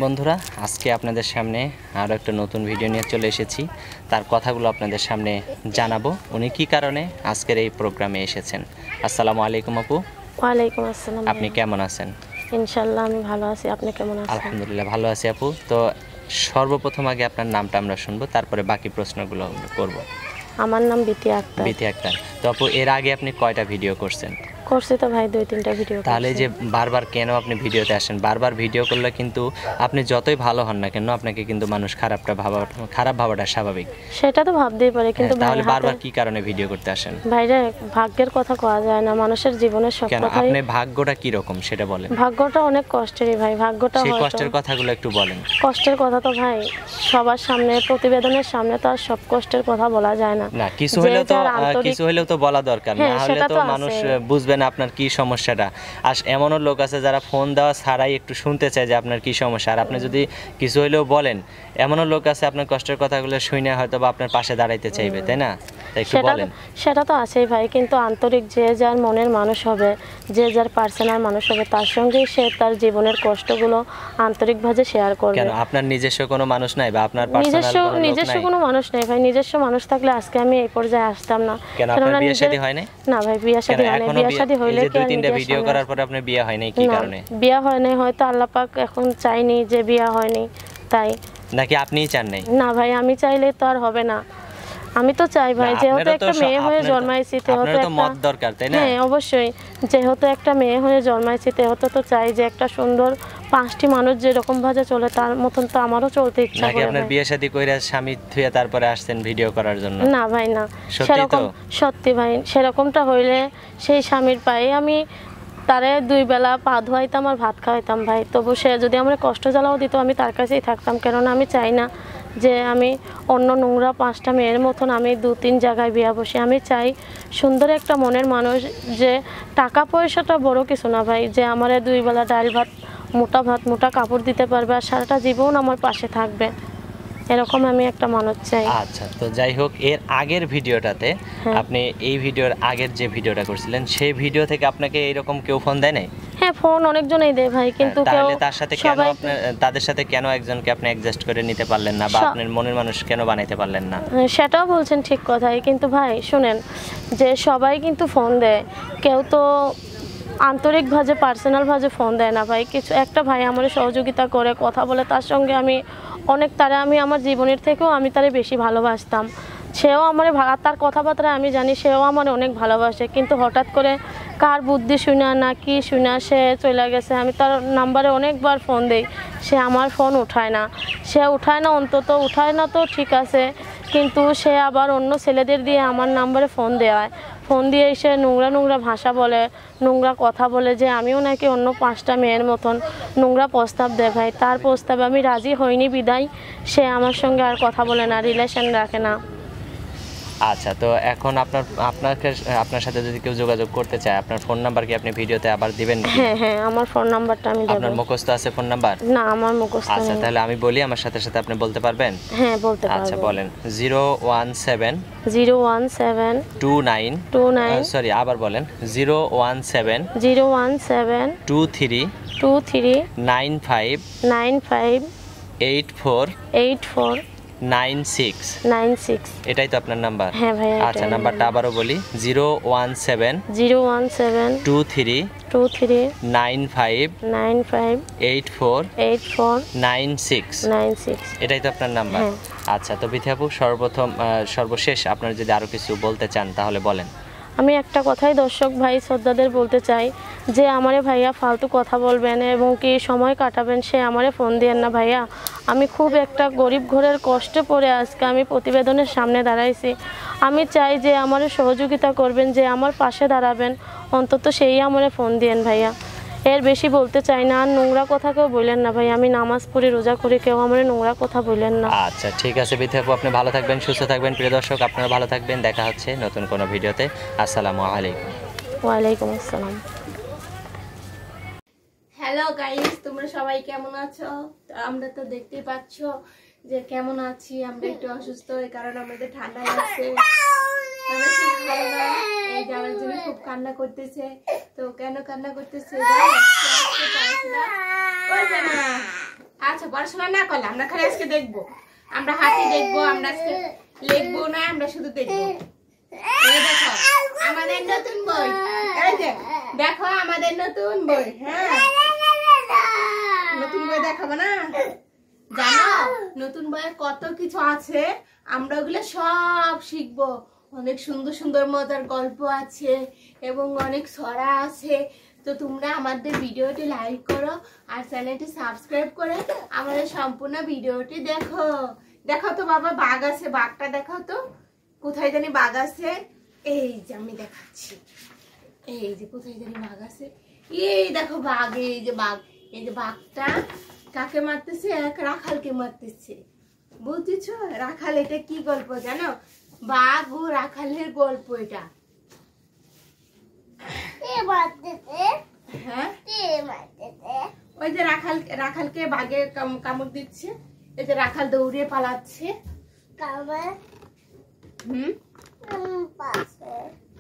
বন্ধুরা, আজকে আপনাদের সামনে আরও একটা নতুন ভিডিও নিয়ে চলে এসেছি। তার কথাগুলো আপনাদের সামনে জানাবো, উনি কী কারণে আজকের এই প্রোগ্রামে এসেছেন। আসসালামু আলাইকুম আপু। ওয়ালাইকুম আসসালাম। আপনি কেমন আছেন? ইনশাআল্লাহ আমি ভালো আছি। আপনি কেমন আছেন? আলহামদুলিল্লাহ ভালো আছি আপু। তো সর্বপ্রথম আগে আপনার নামটা আমরা শুনবো, তারপরে বাকি প্রশ্নগুলো আমরা করবো। আমার নাম বিতি আক্তার। বিতি আক্তার। তো আপু, এর আগে আপনি কয়টা ভিডিও করছেন? করছি তো ভাই 2-3টা ভিডিও। তাহলে যে বারবার কেন আপনি ভিডিওতে আসেন? বারবার ভিডিও করলে কিন্তু আপনি যতই ভালো হন না কেন, আপনাকে কিন্তু মানুষ খারাপ ভাবাটা স্বাভাবিক। সেটা তো ভাবতেই পারে, কিন্তু তাহলে বারবার কি কারণে ভিডিও করতে আসেন? ভাইরে, ভাগ্যের কথা কোয়া যায় না, মানুষের জীবনের সব কথাই। আপনি ভাগ্যটা কি রকম সেটা বলেন। ভাগ্যটা অনেক কষ্টেরই ভাই। ভাগ্যটা সেই কষ্টের কথাগুলো একটু বলেন। কষ্টের কথা তো ভাই সবার সামনে, প্রতিবেদনের সামনে তো আর সব কষ্টের কথা বলা যায় না। না, কিছু হলেও তো বলা দরকার, না হলে তো মানুষ বুঝবে না আপনার কি সমস্যাটা। আর এমনও লোক আছে যারা ফোন দেওয়া ছাড়াই একটু শুনতে চায় যে আপনার কি সমস্যা, আর আপনি যদি কিছু হলেও বলেন, এমনও লোক আছে আপনার কষ্টের কথাগুলো শুনে হয়তো বা আপনার পাশে দাঁড়াইতে চাইবে, তাই না? সেটা তো আছেই ভাই, কিন্তু আন্তরিক যে যার মনের মানুষ হবে, যে যার পার্সোনাল মানুষ হবে, তার সঙ্গে সে তার জীবনের কষ্টগুলো আন্তরিকভাবে শেয়ার করবে। কেন আপনার নিজস্ব কোনো মানুষ নাই বা আপনার নিজস্ব কোনো মানুষ নাই ভাই? নিজস্ব মানুষ থাকলে আজকে আমি এই পর্যায়ে আসতাম না। কেন আপনার বিয়ে শাদী হয় নাই? না ভাই, বিয়ে শাদী হয় নাই। বিয়ে শাদী হইলে কি 2-3টা ভিডিও করার পর আপনার বিয়ে হয় নাই? কি কারণে বিয়ে হয় নাই? হয়তো আল্লাহ পাক এখন চাইনি যে বিয়ে হয়নি, তাই। নাকি আপনিই চান নাই? না ভাই, আমি চাইলে তো আর হবে না। আমি তো চাই ভাই, যেহেতু একটা মেয়ে হয়ে জন্মাইছি, আপনার তো মত দরকার, তাই না? হ্যাঁ অবশ্যই, যেহেতু একটা মেয়ে হয়ে জন্মাইছি, সেহেতু তো চাই যে একটা সুন্দর 5টি মানুষ যেরকম ভাবে চলে তার মতন তো আমারও চলতে ইচ্ছা করে। নাকি আপনার বিয়ে শাদী কইরা স্বামী থুয়া তারপরে আসছেন ভিডিও করার জন্য? না ভাই না, সত্যি ভাই, সেরকমটা হইলে সেই স্বামীর পায়ে আমি তারে 2 বেলা পা ধোয়াইতাম আর ভাত খাওয়াইতাম ভাই। তবু সে যদি আমার কষ্ট জ্বালাও দিত, আমি তার কাছেই থাকতাম। কেননা আমি চাই না যে আমি অন্য নোংরা 5টা মেয়ের মতন আমি 2-3 জায়গায় বিয়া বসি। আমি চাই সুন্দর একটা মনের মানুষ, যে টাকা পয়সাটা বড় কিছু না ভাই, যে আমার 2 বেলা ডাল ভাত, মোটা কাপড় দিতে পারবে আর সারাটা জীবন আমার পাশে থাকবে, এরকম আমি একটা মানুষ চাই। আচ্ছা, তো যাই হোক, এর আগের ভিডিওটাতে আপনি এই ভিডিওর আগের যে ভিডিওটা করছিলেন, সেই ভিডিও থেকে আপনাকে এইরকম কেউ ফোন দেয় নাই? হ্যাঁ, ফোন অনেকজনই দেয় ভাই, কিন্তু তাহলে তাদের সাথে কেন একজনকে আপনি অ্যাডজাস্ট করে নিতে পারলেন না, বা আপনার মনের মানুষ কেন বানাইতে পারলেন না? সেটাও বলছেন ঠিক কথাই, কিন্তু ভাই শুনেন, যে সবাই কিন্তু ফোন দেয়, কেউ তো আন্তরিকভাবে পার্সোনালভাবে ফোন দেয় না ভাই। কিছু একটা ভাই আমার সহযোগিতা করে, কথা বলে, তার সঙ্গে আমি আমি আমার জীবনের থেকেও আমি তারে বেশি ভালোবাসতাম। সেও আমার তার কথাবার্তা আমি জানি সেও আমার অনেক ভালোবাসে, কিন্তু হঠাৎ করে কার বুদ্ধি শুনা না কি শুনা সে চলে গেছে। আমি তার নাম্বারে অনেকবার ফোন দেই, সে আমার ফোন উঠায় না। অন্তত উঠায় না তো ঠিক আছে, কিন্তু সে আবার অন্য ছেলেদের দিয়ে আমার নাম্বারে ফোন দেওয়ায়। ফোন দিয়ে এসে নোংরা ভাষা বলে, নোংরা কথা বলে, যে আমিও নাকি অন্য 5টা মেয়ের মতন নোংরা প্রস্তাব দেয় ভাই। তার প্রস্তাবে আমি রাজি হইনি বিদায় সে আমার সঙ্গে আর কথা বলে না, রিলেশন রাখে না। আচ্ছা, তো এখন আপনার সাথে যদি কেউ যোগাযোগ করতে চায়, আপনার ফোন নাম্বার কি আপনি ভিডিওতে আবার দিবেন? হ্যাঁ, আমার ফোন নাম্বারটা আমি দেব। আপনার মুখস্থ আছে ফোন নাম্বার? না, আমার মুখস্থ নেই। আচ্ছা, তাহলে আমি বলি, আমার সাথে সাথে আপনি বলতে পারবেন? হ্যাঁ, বলতে পারবো। আচ্ছা, বলেন। 017 29 সরি, আবার বলেন। 017 23 95 84 96। এটাই তো আপনার নাম্বার? হ্যাঁ ভাই। আচ্ছা, নাম্বারটা আবারও বলি। 017 23 95 84 96। এটাই তো আপনার নাম্বার? আচ্ছা, তো বিথি আপু, সর্বশেষ আপনার যদি আরো কিছু বলতে চান তাহলে বলেন। আমি একটা কথাই দর্শক ভাই শ্রদ্ধাদের বলতে চাই, যে আমারে ভাইয়া ফালতু কথা বলবেন এবং কি সময় কাটাবেন, সে আমারে ফোন দিয়েন না ভাইয়া। আমি খুব একটা গরিব ঘরের কষ্টে পড়ে আজকে আমি প্রতিবেদনের সামনে দাঁড়াইছি। আমি চাই যে আমারে সহযোগিতা করবেন, যে আমার পাশে দাঁড়াবেন, অন্তত সেই আমারে ফোন দিয়েন ভাইয়া। এর বেশি বলতে চাই না। আর নোংরা কথা কেউ বললেন না ভাই, আমি নামাজ পড়ি, রোজা করি, কেউ আমার নোংরা কথা বললেন না। আচ্ছা, ঠিক আছে বিথি আপু, আপনি ভালো থাকবেন, সুস্থ থাকবেন। প্রিয় দর্শক, আপনারা ভালো থাকবেন, দেখা হচ্ছে নতুন কোনো ভিডিওতে। আসসালামু আলাইকুম। ওয়ালাইকুম আসসালাম। হ্যালো গাইস, তোমরা সবাই কেমন আছো? আমরা তো দেখতেই পাচ্ছ যে কেমন আছি। আমরা একটু অসুস্থ, এই কারণে আমাদের ঠান্ডা লাগছে। এই যাওয়ার জন্য খুব কান্না করতেছে। তো কেন কান্না করতেছে করবে না। আচ্ছা পড়াশোনা না করলে আমরা খালি আজকে দেখবো, আমরা হাতি দেখবো, আমরা আজকে লিখবো না, আমরা শুধু দেখবো। এই দেখো আমাদের নতুন বই, এই যে দেখো আমাদের নতুন বই। হ্যাঁ নতুন বই দেখাবো না? জানো নতুন বইয়ে কত কিছু আছে, আমরা ওগুলো সব শিখবো। অনেক সুন্দর সুন্দর মজার গল্প আছে এবং অনেক ছড়া আছে। তো তোমরা আমাদের ভিডিওটি লাইক করো আর চ্যানেলটি সাবস্ক্রাইব করে আমাদের সম্পূর্ণ ভিডিওটি দেখো। দেখো তো বাবা বাঘ আছে, বাঘটা দেখাও তো, কোথায় জানি বাঘ আছে। এই যে আমি দেখাচ্ছি, এই যে কোথায় জানি বাঘ আছে, এই দেখো বাঘ, এই যে বাঘ। এই যে বাঘটা কাকে মারতেছে? এক রাখালকে মারতেছে, বুঝেছ? রাখাল, এটা কি গল্প জানো? বাঘ ও রাখালের গল্প এটা। হ্যাঁ ওই যে রাখালকে বাঘে কামড় দিচ্ছে, এই যে রাখাল দৌড়িয়ে পালাচ্ছে।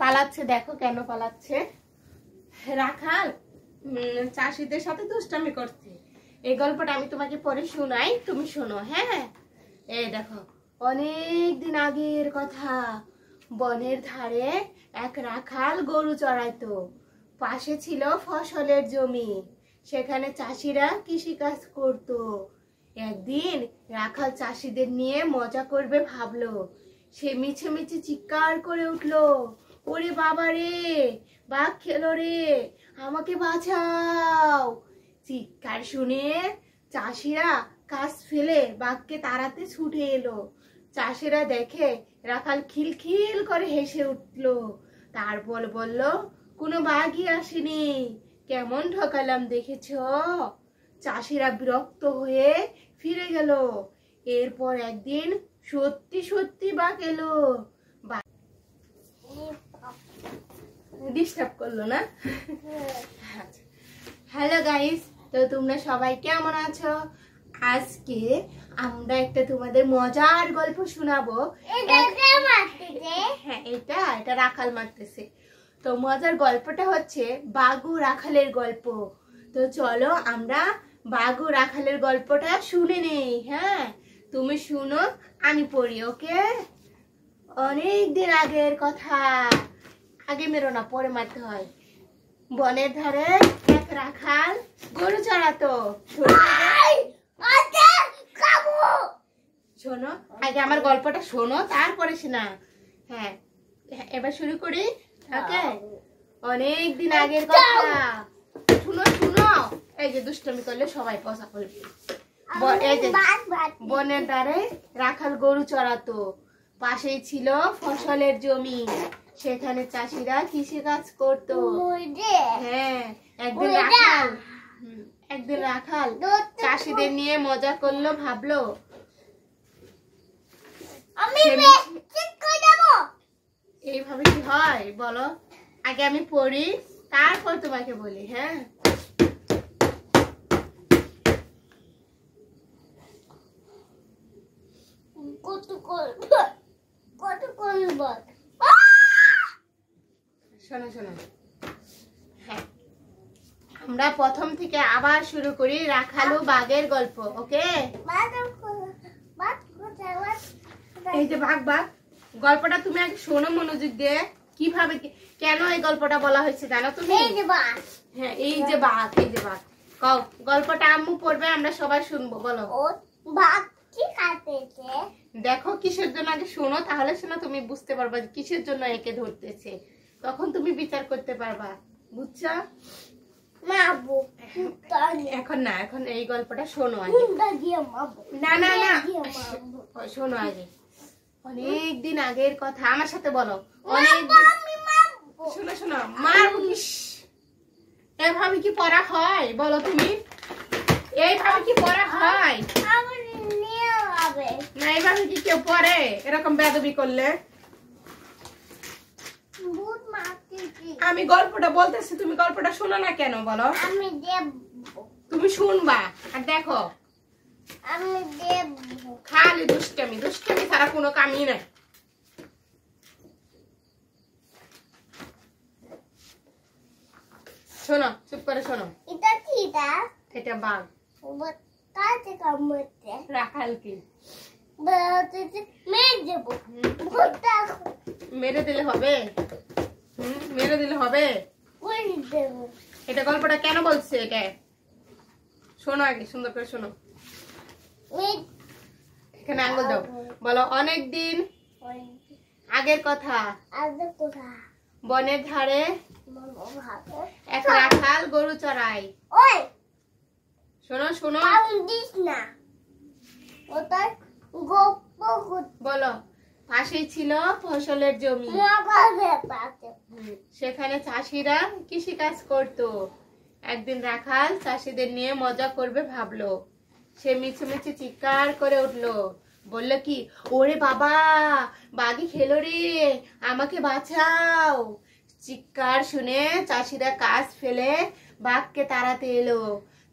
পালাচ্ছে, দেখো কেন পালাচ্ছে। রাখাল চাষিদের সাথে দুষ্টামি করছে। এই গল্পটা আমি তোমাকে পরে শোনাই, তুমি শোনো। হ্যাঁ এই দেখো অনেক দিন আগের কথা, বনের ধারে এক রাখাল গরু চড়াইতো। পাশে ছিল ফসলের জমি, সেখানে চাষিরা কৃষিকাজ করত। একদিন রাখাল চাষিদের নিয়ে মজা করবে ভাবলো। সে মিছে মিছে চিৎকার করে উঠলো, ওরে বাবা রে, বাঘ খেলো রে, আমাকে বাঁচাও। চিৎকার শুনে চাষিরা কাজ ফেলে বাঘকে তাড়াতে ছুটে এলো। চাষিরা দেখে রাখাল খিলখিল করে হেসে উঠলো, তারপর বলল, কোনো বাঘই আসেনি, কেমন ঠকালাম দেখেছো? চাষিরা বিরক্ত হয়ে ফিরে গেল। এরপর একদিন সত্যি সত্যি বাঘ এলো। ডিস্টার্ব করলো না? হ্যালো গাইস, তো তোমরা সবাই কেমন আছো? আজকে আমরা একটা তোমাদের মজার গল্প শোনাবো। হ্যাঁ এটা রাখাল মারতেছে। তো মজার গল্পটা হচ্ছে বাঘ ও রাখালের গল্প। তো চলো আমরা বাঘ ও রাখালের গল্পটা শুনে নেই। হ্যাঁ তুমি শুনো, আমি পড়ি। ওকে? অনেক দিন আগের কথা, আগে মেরো না, পরে মারতে হয়। বনের ধারে এক রাখাল গরু চড়াতো। শোনো আগে আমার গল্পটা শোনো, তারপরে শোনা। হ্যাঁ এবার শুরু করি। ওকে? অনেক দিন আগের কথা, শুনো শুনো। এই যে দুষ্টমি করলে সবাই পচা করবে। এই যে বনের ধারে রাখাল গরু চড়াতো, পাশেই ছিল ফসলের জমি, সেখানে চাষিরা কৃষি কাজ করতো। হ্যাঁ একদিন রাখাল চাষিদের নিয়ে মজা করলো, ভাবলো এইভাবে কি হয় বলো? আগে আমি পড়ি, তারপর তোমাকে বলি। হ্যাঁ শোনো শোনো। হ্যাঁ আমরা প্রথম থেকে আবার শুরু করি রাখাল ও বাঘের গল্প। ওকে? এই যে বাঘ গল্পটা তুমি আগে শোনো মনোযোগ দিয়ে। কিভাবে কেন এই গল্পটা বলা হয়েছে জানো তুমি? হ্যাঁ এই যে বাঘ, এই যে বাঘ। গল্পটা আম্মু পড়বে, আমরা সবাই শুনবো। বলো। দেখো কিসের জন্য, আগে শোনো, তাহলে শোনো তুমি বুঝতে পারবা কিসের জন্য একে ধরতেছে, তখন তুমি বিচার করতে পারবা। বুঝছো? এখন না, এখন এই গল্পটা শোনো আগে। না না না শোনো আগে। অনেক দিন আগের কথা, আমার সাথে বলো। শোনো শোনো, মারবো। এভাবে কি পড়া হয় বলো তুমি? এইভাবে কি পড়া হয়? না এইভাবে কি কেউ পড়ে এরকম বেয়াদবি করলে? আমি গল্পটা বলতেছি, তুমি গল্পটা শোনো না কেন বলো? তুমি শুনবা আর দেখো। খালি দুষ্টামি ছাড়া কোনো কামই নাই। শোনো, চুপ করে শোনো। এটা বাঘ। রাখাল কি? মেরে দিলে হবে? মেরে দিলে হবে? এটা গল্পটা কেন বলছে? এটা শোনো আগে, সুন্দর করে শোনো। এখানে আঙ্গুল দাও, বলো অনেক দিন আগের কথা। বনের ধারে এক রাখাল গরু চড়ায়। শোনো শোনো, বলো। পাশেই ছিল ফসলের জমি, সেখানে চাষিরা কৃষি কাজ করতো। একদিন রাখাল চাষিদের নিয়ে মজা করবে ভাবলো। সে মিছুমিছি চিৎকার করে উঠলো, বললো কি, ওরে বাবা, বাঘি খেলো রে, আমাকে বাঁচাও। চিৎকার শুনে চাষিরা কাজ ফেলে বাঘকে তাড়াতে এলো।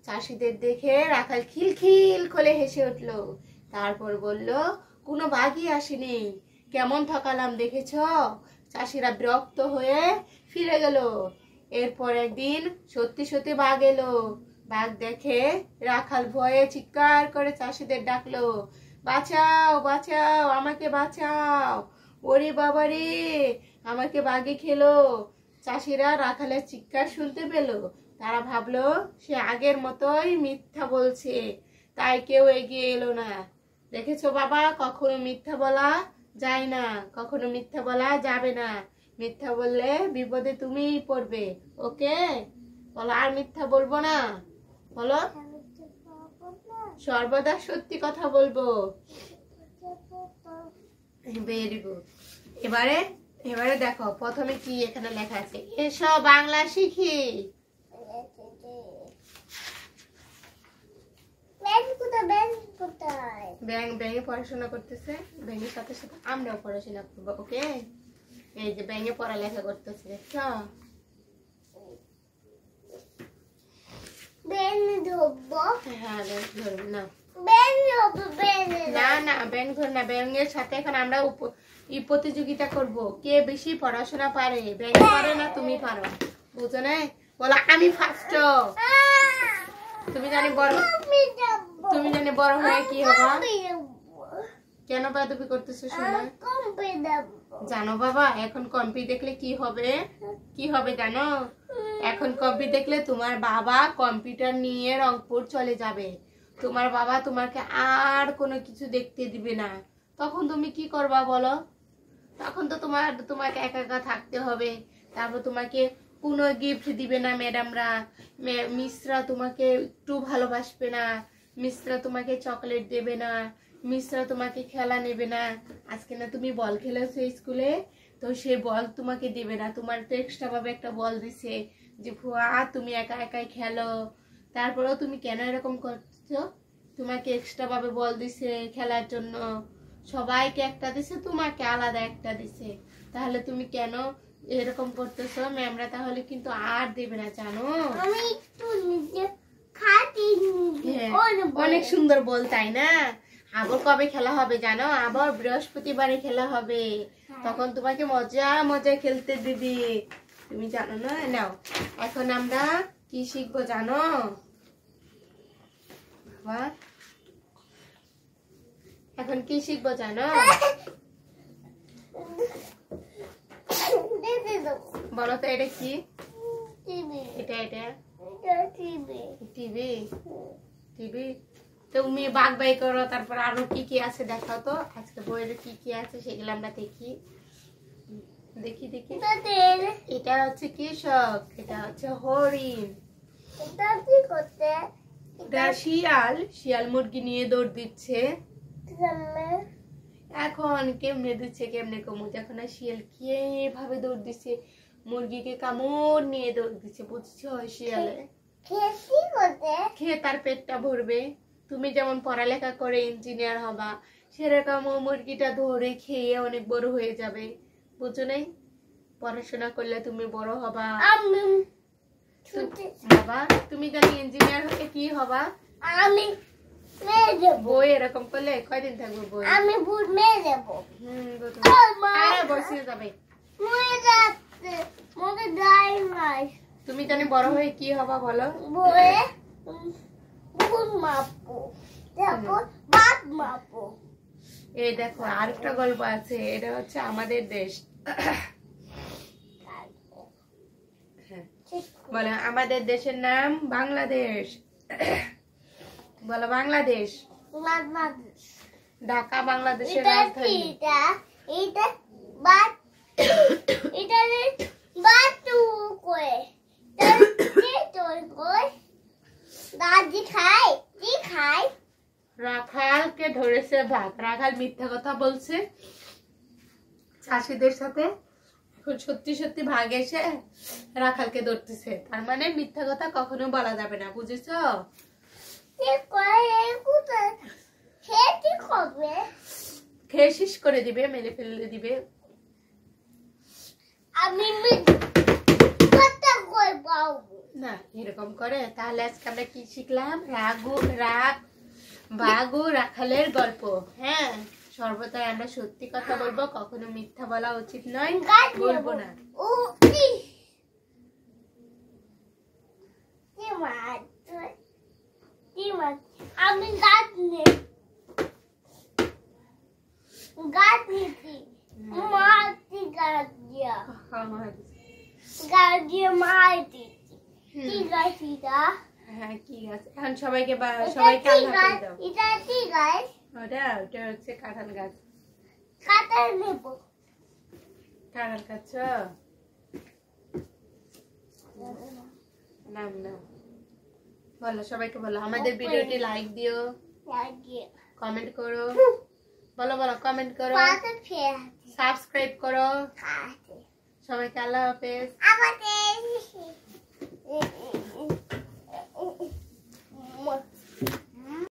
চাষিদের দেখে রাখাল খিলখিল করে হেসে উঠলো। তারপর বলল, কোনো বাঘই আসেনি, কেমন ঠকালাম দেখেছ। চাষিরা বিরক্ত হয়ে ফিরে গেল। এরপর একদিন সত্যি সত্যি বাঘ এলো। বাঘ দেখে রাখাল ভয়ে চিৎকার করে চাষিদের ডাকলো, বাঁচাও বাঁচাও, আমাকে বাঁচাও, ওরে বাবা রে, আমাকে বাঘে খেলো। চাষিরা রাখালের চিৎকার শুনতে পেল। তারা ভাবলো সে আগের মতোই মিথ্যা বলছে, তাই কেউ এগিয়ে এলো না। দেখেছো বাবা, কখনো মিথ্যা বলা যায় না, কখনো মিথ্যা বলা যাবে না। মিথ্যা বললে বিপদে তুমিই পড়বে। ওকে, বলো আর মিথ্যা বলবো না। বলো, সর্বদা সত্যি কথা বলবো। Very good. এবারে দেখো প্রথমে কি এখানে লেখা আছে, এসো বাংলা শিখি। ব্যাঙে পড়াশোনা করতেছে, ব্যাঙের সাথে সাথে আমরাও পড়াশোনা করবো। ওকে, এই যে ব্যাঙে পড়ালেখা করতেছে, দেখছো? হ্যাঁ, ধরবো না, না ব্যাঙ ধর না। ব্যাঙের সাথে এখন আমরা প্রতিযোগিতা করব, কে বেশি পড়াশোনা পারে। ব্যাঙ পারে না তুমি পারো, বুঝো না? বলো আমি ফার্স্ট। তুমি জানি বড় হয়ে কি হবে। কেন বেয়াদবি করতেছো শোনা? জানো বাবা, এখন কম্পি দেখলে কি হবে? কি হবে জানো? এখন কম্পি দেখলে তোমার বাবা কম্পিউটার নিয়ে রংপুর চলে যাবে। তোমার বাবা তোমাকে আর কোনো কিছু দেখতে দিবে না। তখন তুমি কি করবা বলো? তখন তো তোমাকে একা একা থাকতে হবে। তারপর তোমাকে কোনো গিফট দিবে না ম্যাডামরা, মিসরা তোমাকে একটু ভালোবাসবে না, মিসরা তোমাকে চকলেট দেবে না, মিসরা তোমাকে খেলা নেবে না। আজকে না তুমি বল খেলেছো স্কুলে, তো সেই বল তোমাকে দেবে না। তোমার তো এক্সট্রা ভাবে একটা বল দিছে যে ভুয়া তুমি একা একাই খেলো। তারপরেও তুমি কেন এরকম করছো? তোমাকে এক্সট্রা ভাবে বল দিছে খেলার জন্য, সবাইকে একটা দিছে, তোমাকে আলাদা একটা দিছে। তাহলে তুমি কেন এরকম করতেছো? ম্যামরা তাহলে কিন্তু আর দেবে না, জানো? অনেক সুন্দর বল, তাই না? আবার কবে খেলা হবে জানো? আবার বৃহস্পতিবারে খেলা হবে। তখন তোমাকে মজা মজা খেলতে দিবি, তুমি জানো না? নাও, এখন আমরা কি শিখবো জানো? এখন কি শিখবো জানো? বলো তো, এটা কি? এটা টিভি। তুমি বাঘ বাই করো, তারপর আরো কি কি আছে দেখাও তো। আজকে বইয়ের কি কি আছে সেগুলো আমরা দেখি। এটা হচ্ছে কৃষক, এটা হচ্ছে হরিণ, এটা শিয়াল মুরগি নিয়ে দৌড় দিচ্ছে। এখন কেমনে দিচ্ছে কেমনে কমু, যখন শিয়াল কিভাবে দৌড় দিচ্ছে, মুরগিকে কামড় নিয়ে দৌড় দিচ্ছে, বুঝছো? শিয়ালে খেয়ে তার পেটটা ভরবে। তুমি যেমন পড়ালেখা করে ইঞ্জিনিয়ার হবা, সেরকম মুরগিটা ধরে খেয়ে অনেক বড় হয়ে যাবে, বুঝো নাই? পড়াশোনা করলে তুমি বড় হবা। বাবা, তুমি জানি ইঞ্জিনিয়ার হতে কি হবা? আমি বই এরকম করলে কয়দিন থাকবো বই? আমি বসে যাবে। তুমি জানি বড় হয়ে কি হবা বলো? এই দেখো আরেকটা গল্প আছে, এটা হচ্ছে আমাদের দেশ। বলো আমাদের দেশের নাম বাংলাদেশ। বলো বাংলাদেশ। ঢাকা বাংলাদেশের রাজধানী। রাখালকে ধরেছে ভাগ। রাখাল মিথ্যা কথা বলছে চাষিদের সাথে, এখন সত্যি সত্যি ভাগ এসে রাখালকে ধরতেছে। তার মানে মিথ্যা কথা কখনো বলা যাবে না, বুঝেছো? খেয়ে শেষ করে দিবে, মেরে ফেলে দিবে। না এরকম করে। তাহলে আজকে আমরা কি শিখলাম? বাঘ ও রাখালের গল্প। হ্যাঁ, সর্বদাই আমরা সত্যি কথা বলবো, কখনো মিথ্যা বলা উচিত নয়, বলবো না। আমি গাছ নিচ্ছি, মারছি গাছ দিয়া, গাছ দিয়ে মার দিচ্ছি। কি গাছ এটা? হ্যাঁ কি গাছ? এখন সবাইকে সবাইকে আল্লাহ হাফেজ দাও। এটা কি গাছ? ওটা হচ্ছে কাঁঠাল গাছ। কাঁঠাল নেব। কাঁঠাল খাচ্ছ? নাম না বলো, সবাইকে বলো আমাদের ভিডিওটি লাইক দিও, কমেন্ট করো। বলো বলো, কমেন্ট করো, সাবস্ক্রাইব করো। সবাইকে আল্লাহ হাফেজ। আমাদের